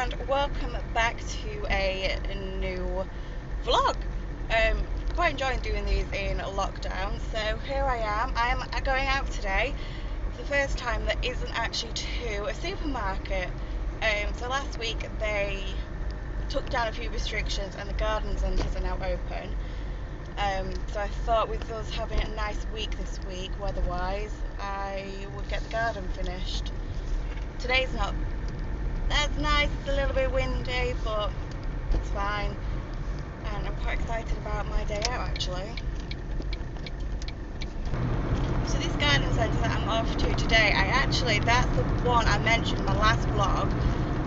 and welcome back to a new vlog. Quite enjoying doing these in lockdown, so here I am going out today. It's the first time that isn't actually to a supermarket. So last week they took down a few restrictions and the garden centres are now open. So I thought with us having a nice week this week, weather-wise, I would get the garden finished. Today's not as nice, it's a little bit windy, but it's fine. And I'm quite excited about my day out actually. So this garden centre that I'm off to today, that's the one I mentioned in my last vlog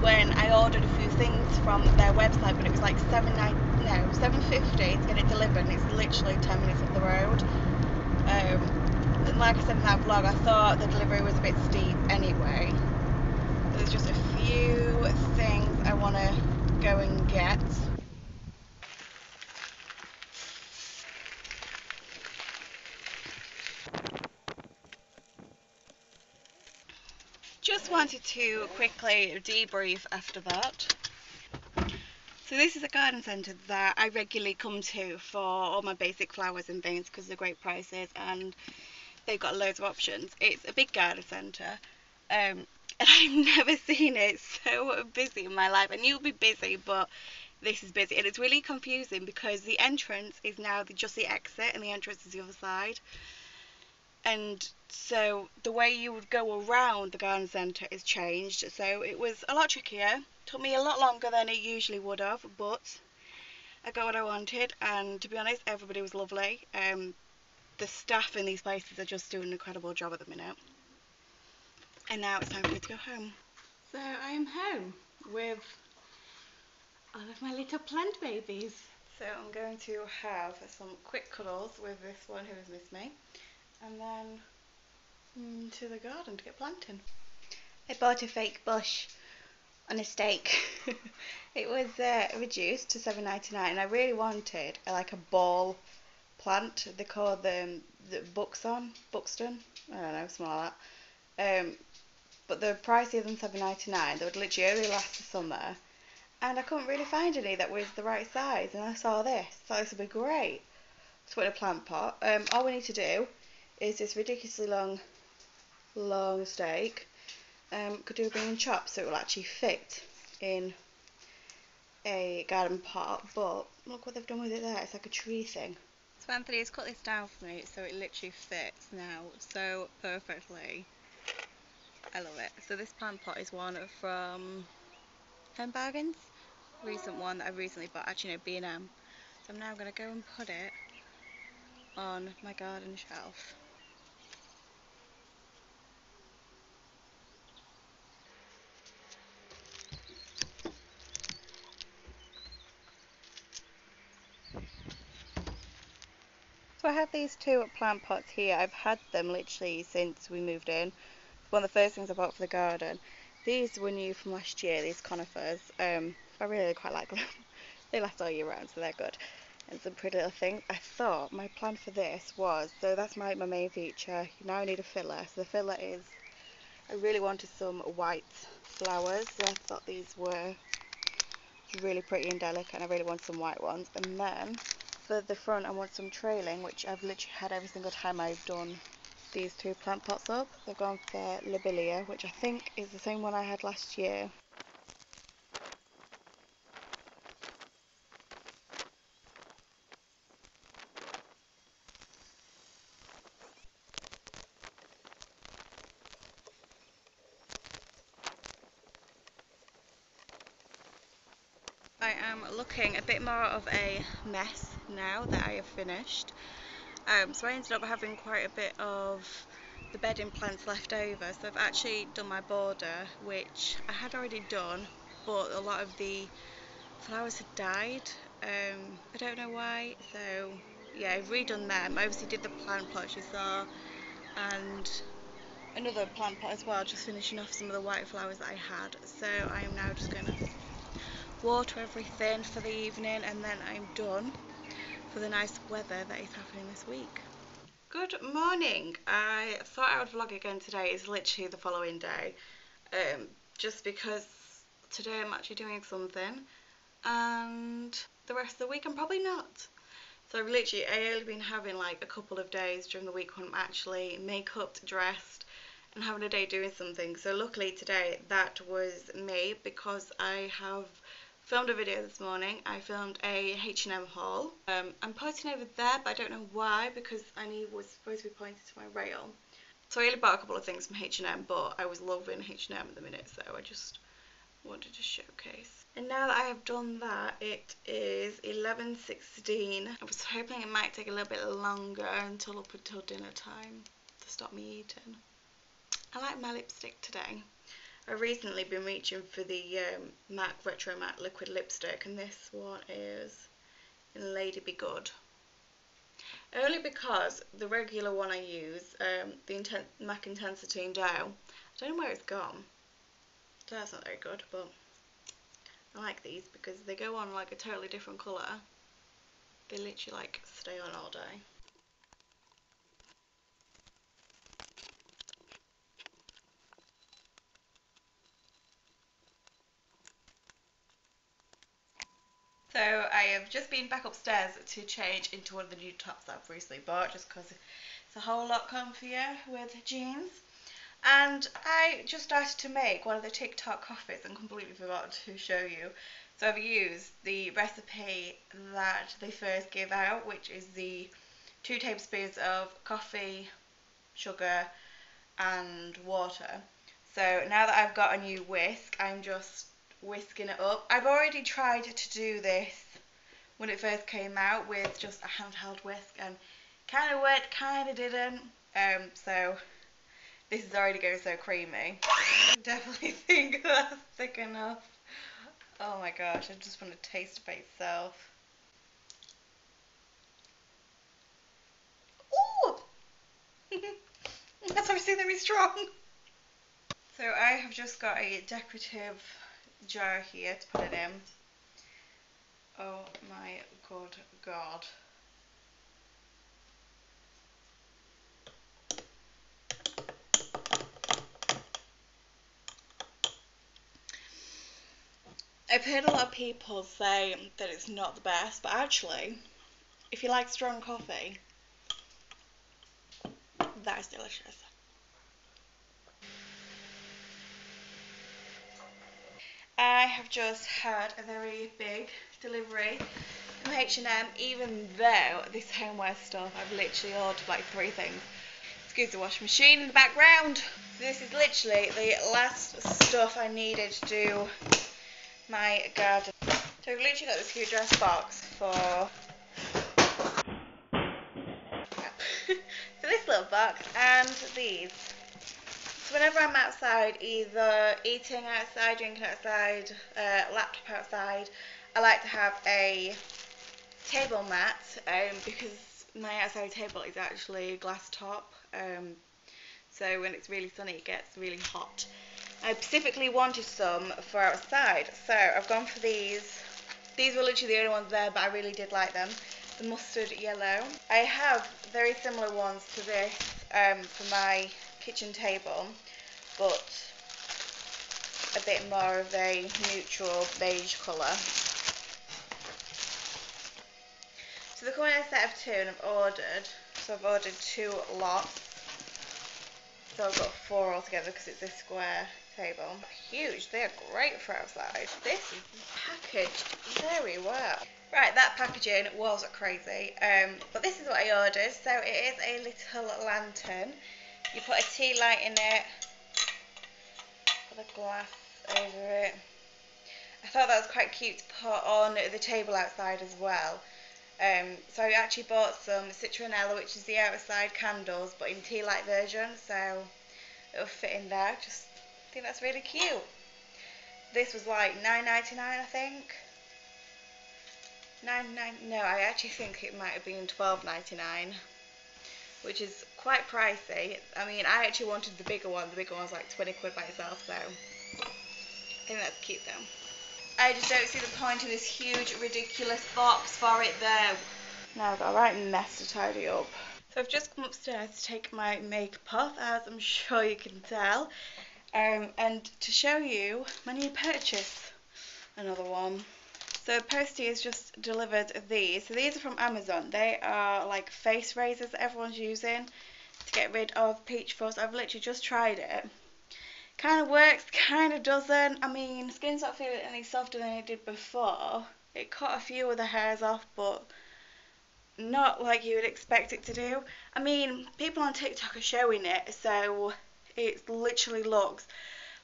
when I ordered a few things from their website, but it was like $7.50 to get it delivered, and it's literally 10 minutes up the road. And like I said in that vlog, I thought the delivery was a bit steep anyway. There's just a few things I want to go and get. Just wanted to quickly debrief after that. So this is a garden centre that I regularly come to for all my basic flowers and things because they're great prices and they've got loads of options. It's a big garden centre, and I've never seen it so busy in my life. I knew it would be busy, but this is busy, and it's really confusing because the entrance is now just the exit and the entrance is the other side. And so the way you would go around the garden centre is changed, so it was a lot trickier. Took me a lot longer than it usually would have, but I got what I wanted, and to be honest, everybody was lovely. The staff in these places are just doing an incredible job at the minute. And now it's time for me to go home. So I am home with all of my little plant babies. So I'm going to have some quick cuddles with this one who has missed me, and then to the garden to get planting. I bought a fake bush on a stake. It was reduced to $7.99, and I really wanted like a ball plant. They call them the Buxton, I don't know, something like that. But they're pricier than $7.99. They would literally only last the summer, and I couldn't really find any that was the right size. And I saw this, thought this would be great to put in a plant pot. All we need to do is this ridiculously long stake. Could do a bring and chop so it will actually fit in a garden pot, but look what they've done with it there. It's like a tree thing. So Anthony has cut this down for me so it literally fits now so perfectly. I love it. So this plant pot is one from Home Bargains, recent one that I recently bought, actually no, B&M. So I'm now going to go and put it on my garden shelf. So I have these two plant pots here. I've had them literally since we moved in. It's one of the first things I bought for the garden. These were new from last year, these conifers. I really quite like them. They last all year round, so they're good. And some pretty little things. I thought my plan for this was, so that's my main feature. You now need a filler. So the filler is, I really wanted some white flowers. So I thought these were really pretty and delicate, and I really wanted some white ones. And then for the front I want some trailing, which I've literally had every single time I've done these two plant pots up. They've gone for Lobelia, which I think is the same one I had last year. I am looking a bit more of a mess now that I have finished. So I ended up having quite a bit of the bedding plants left over, so I've actually done my border, which I had already done, but a lot of the flowers had died. I don't know why, so yeah, I've redone them. I obviously did the plant pot you saw, and another plant pot as well, just finishing off some of the white flowers that I had. So I am now just going to water everything for the evening, and then I'm done for the nice weather that is happening this week. Good morning. I thought I would vlog again today. It's literally the following day, just because today I'm actually doing something, and the rest of the week I'm probably not. So I've literally only been having like a couple of days during the week when I'm actually makeup, dressed, and having a day doing something. So luckily today that was me, because I have filmed a video this morning. I filmed a H&M haul. I'm pointing over there, but I don't know why, because I was supposed to be pointing to my rail. So I only bought a couple of things from H&M, but I was loving H&M at the minute, so I just wanted to showcase. And now that I have done that, it is 11:16. I was hoping it might take a little bit longer until dinner time to stop me eating. I like my lipstick today. I've recently been reaching for the MAC Retro Matte Liquid Lipstick, and this one is in Lady Be Good. Only because the regular one I use, the MAC Intensity in Dough, I don't know where it's gone. That's not very good, but I like these because they go on like a totally different colour. They literally like stay on all day. So I have just been back upstairs to change into one of the new tops that I've recently bought, just because it's a whole lot comfier with jeans. And I just started to make one of the TikTok coffees and completely forgot to show you. So I've used the recipe that they first gave out, which is the 2 tablespoons of coffee, sugar and water. So now that I've got a new whisk, I'm just whisking it up. I've already tried to do this when it first came out with just a handheld whisk, and kind of worked, kind of didn't. So this is already going so creamy. I definitely think that's thick enough. Oh my gosh, I just want to taste it by itself. Ooh! That's obviously very strong. So I have just got a decorative jar here to put it in. Oh my good god. I've heard a lot of people say that it's not the best, but actually, if you like strong coffee, that is delicious. I have just had a very big delivery from H&M, even though this homeware stuff, I've literally ordered like 3 things. Excuse the washing machine in the background. So this is literally the last stuff I needed to do my garden. So I've literally got this huge ass box for so this little box and these. So whenever I'm outside, either eating outside, drinking outside, laptop outside, I like to have a table mat, because my outside table is actually glass top, so when it's really sunny it gets really hot. I specifically wanted some for outside, so I've gone for these. These were literally the only ones there, but I really did like them. The mustard yellow. I have very similar ones to this for my kitchen table, but a bit more of a neutral beige colour. So they're coming in a set of 2, and I've ordered 2 lots. So I've got 4 altogether because it's a square table. Huge, they are great for outside. This is packaged very well. Right, that packaging was crazy, but this is what I ordered. So it is a little lantern. You put a tea light in it, put a glass over it. I thought that was quite cute to put on the table outside as well. So I actually bought some citronella, which is the outside candles, but in tea light version, so it'll fit in there. Just think that's really cute. This was like $9.99, I think. No, I actually think it might have been $12.99, which is quite pricey. I mean, I actually wanted the bigger one. The bigger one's like 20 quid by itself, so I think that's cute though. I just don't see the point in this huge, ridiculous box for it though. Now I've got a right mess to tidy up. So I've just come upstairs to take my makeup off, as I'm sure you can tell. And to show you my new purchase, another one. So Posty has just delivered these. So these are from Amazon. They are like face razors that everyone's using to get rid of peach fuzz. I've literally just tried it. Kind of works, kind of doesn't. I mean, skin's not feeling any softer than it did before. It cut a few of the hairs off, but not like you would expect it to do. I mean, people on TikTok are showing it, so it literally looks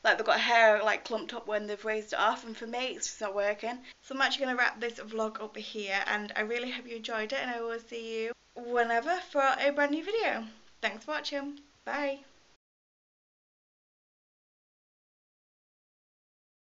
like they've got hair like clumped up when they've raised it off, and for me it's just not working. So I'm actually going to wrap this vlog up here, and I really hope you enjoyed it, and I will see you whenever for a brand new video. Thanks for watching. Bye.